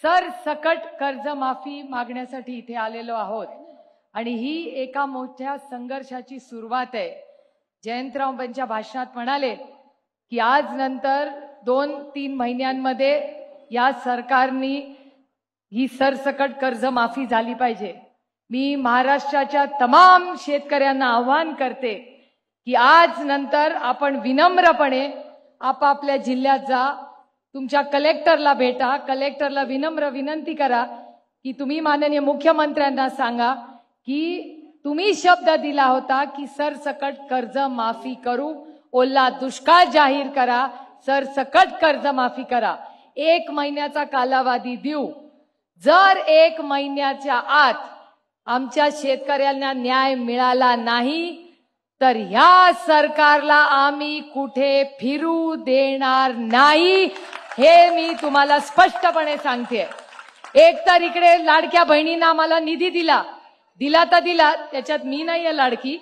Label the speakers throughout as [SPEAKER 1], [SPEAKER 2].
[SPEAKER 1] सरसकट कर्जमाफी मागण्यासाठी इथे आलेलो आहोत आणि ही एका मोठ्या संघर्षाची सुरुवात आहे। जयंतराव त्यांच्या भाषणात म्हणाले की आज नंतर 2-3 महिन्यांमध्ये या सरकारने ही सरसकट कर्जमाफी झाली पाहिजे। मी महाराष्ट्राच्या तमाम शेतकऱ्यांना आवाहन करते की आज नंतर आपण विनम्रपणे आपापल्या जिल्ह्यात जा, तुमच्या कलेक्टरला भेटा, कलेक्टरला विनम्र विनंती करा की तुम्ही माननीय मुख्यमंत्र्यांना सांगा की तुम्ही शब्द दिला होता की सरसकट कर्ज माफी करू, ओला दुष्काळ जाहीर करा, सरसकट कर्ज माफी करा। 1 महिन्याचा कालावधी देऊ। जर 1 महिन्याच्या आत आमच्या शेतकऱ्यांना न्याय मिळाला नाही तर ह्या सरकारला आम्ही कुठे फिरू देणार नाही, हे मी तुम्हाला स्पष्टपणे सांगते। एक तर इकडे लाडक्या बहिणींना आम्हाला निधी दिला तर दिला, त्याच्यात मी नाहीये लाडकी,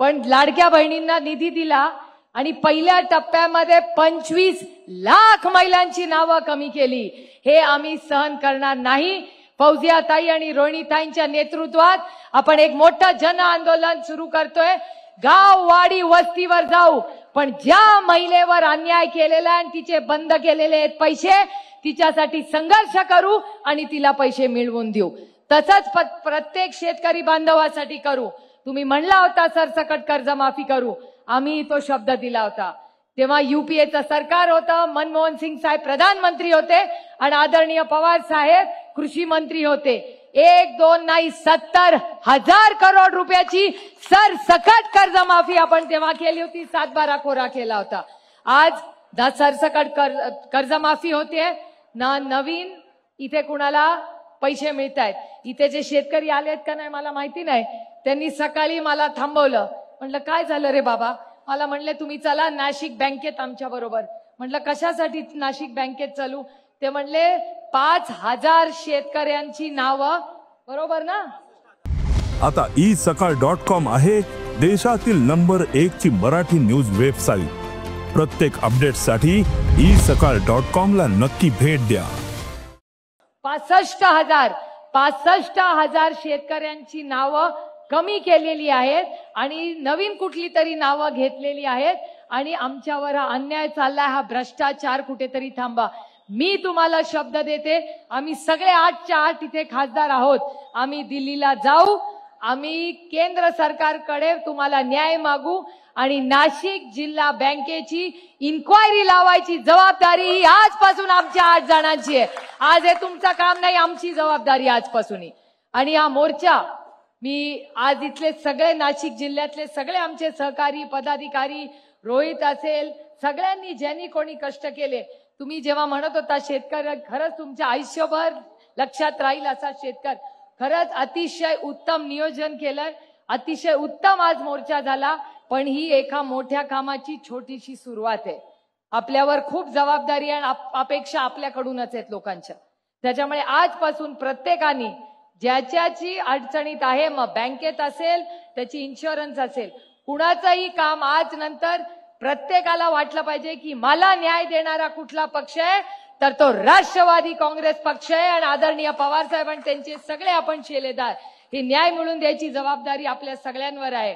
[SPEAKER 1] पण लाडक्या बहिणींना निधी दिला आणि पहिल्या टप्प्यामध्ये 25 लाख महिलांची नावं कमी केली। हे आम्ही सहन करणार नाही। फौजियाताई आणि रोहिणीताईंच्या नेतृत्वात आपण एक मोठं जन आंदोलन सुरू करतोय। गाव वाडी वस्तीवर जाऊ, पण ज्या महिलेवर अन्याय केलेला आणि तिचे बंद केलेले आहेत पैसे, तिच्यासाठी संघर्ष करू आणि तिला पैसे मिळवून देऊ। तसंच प्रत्येक शेतकरी बांधवासाठी करू। तुम्ही म्हणला होता सरसकट कर्जमाफी करू, आम्ही तो शब्द दिला होता। तेव्हा युपीएचं सरकार होतं, मनमोहन सिंग साहेब प्रधानमंत्री होते आणि आदरणीय पवार साहेब कृषी मंत्री होते। 1-2 नाही 70,000 करोड रुपयाची सरसकट कर्जमाफी आपण तेव्हा केली होती, 7-12 कोरा केला होता। आज सरसकट कर्जमाफी होते ना, नवीन इथे कुणाला पैसे मिळत आहेत। इथे जे शेतकरी आलेत का नाही मला माहिती नाही, त्यांनी सकाळी मला थांबवलं। म्हटलं काय झालं रे बाबा? मला म्हणले तुम्ही चला नाशिक बँकेत आमच्या बरोबर। म्हटलं कशासाठी नाशिक बँकेत चालू? ते म्हणले 5,000 शेतकऱ्यांची नावं, बरोबर ना?
[SPEAKER 2] आता isakal.com आहे देशातील नंबर 1 ची मराठी न्यूज वेबसाईट। प्रत्येक अपडेटसाठी isakal.com ला नक्की भेट द्या।
[SPEAKER 1] 65,000 शेतकऱ्यांची नावं कमी केलेली आहेत आणि नवीन कुठली तरी नावं घेतलेली आहेत आणि आमच्यावर हा अन्याय चाललाय, हा भ्रष्टाचार कुठेतरी थांबा। मी तुम्हाला शब्द देते, आम्ही सगळे 8च्या 8 इथे खासदार आहोत। आम्ही दिल्लीला जाऊ, आम्ही केंद्र सरकारकडे तुम्हाला न्याय मागू आणि नाशिक जिल्हा बँकेची इन्क्वायरी लावायची जबाबदारी ही आजपासून आमच्या 8 जणांची आहे। आज हे तुमचं काम नाही, आमची जबाबदारी आजपासून। आणि हा मोर्चा मी आज इथले सगळे नाशिक जिल्ह्यातले सगळे आमचे सहकारी पदाधिकारी, रोहित असेल, सगळ्यांनी ज्यांनी कोणी कष्ट केले, तुम्ही जेव्हा म्हणत होता शेतकरी खरंच तुमच्या आयुष्यभर लक्षात राहील असा शेतकरी, खरंच अतिशय उत्तम नियोजन केलं, अतिशय उत्तम आज मोर्चा झाला। पण ही एका मोठ्या कामाची छोटीशी सुरुवात आहे। आपल्यावर खूप जबाबदारी आणि अपेक्षा आपल्याकडूनच आहेत लोकांच्या। त्याच्यामुळे आजपासून प्रत्येकाने ज्याची अडचणीत आहे, मग बँकेत असेल, त्याची इन्शुरन्स असेल, कुणाचंही काम आज नंतर प्रत्येकाला वाटलं पाहिजे की मला न्याय देणारा कुठला पक्ष आहे, तर तो राष्ट्रवादी काँग्रेस पक्ष आहे आणि आदरणीय पवार साहेब आणि त्यांचे सगळे आपण शेलेदार, हे न्याय मिळवून द्यायची जबाबदारी आपल्या सगळ्यांवर आहे।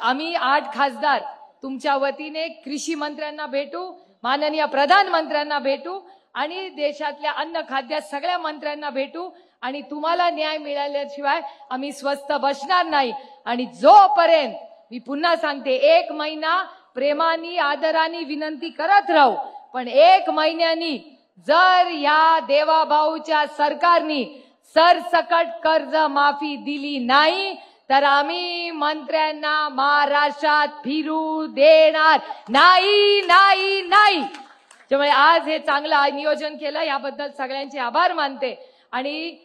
[SPEAKER 1] आम्ही 8 खासदार तुमच्या वतीने कृषी मंत्र्यांना भेटू, माननीय प्रधानमंत्र्यांना भेटू आणि देशातल्या अन्न खाद्य सगळ्या मंत्र्यांना भेटू आणि तुम्हाला न्याय मिळाल्याशिवाय आम्ही स्वस्थ बसणार नाही। आणि जोपर्यंत मी पुन्हा सांगते 1 महिना प्रेमानी आदराने विनंती करत राहू, पण 1 महिन्यानी जर या देवाभाऊच्या सरकारनी सरसकट कर्ज माफी दिली नाही तर आम्ही मंत्र्यांना महाराष्ट्रात फिरू देणार नाही नाही नाही। त्यामुळे आज हे चांगलं नियोजन केलं, याबद्दल सगळ्यांचे आभार मानते आणि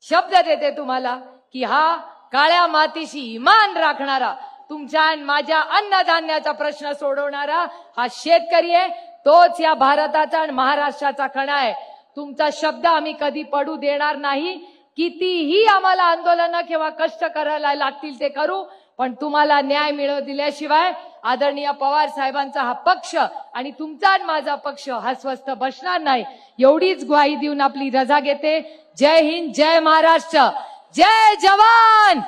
[SPEAKER 1] शब्द देते तुम्हाला की हा काळ्या मातीशी इमान राखणारा, तुमच्या आणि माझ्या अन्नधान्याचा प्रश्न सोडवणारा हा शेतकरी आहे, तोच या भारताचा आणि महाराष्ट्राचा कणा आहे। तुमचा शब्द आम्ही कधी पडू देणार नाही। कितीही आम्हाला आंदोलन किंवा कष्ट करायला लागतील ते करू, पण तुम्हाला न्याय मिळवून दिल्याशिवाय आदरणीय पवार साहेबांचा हा पक्ष आणि तुमचा आणि माझा पक्ष हा स्वस्थ बसणार नाही, एवढीच ग्वाही देऊन आपली रजा घेते. जय हिंद, जय महाराष्ट्र, जय जवान.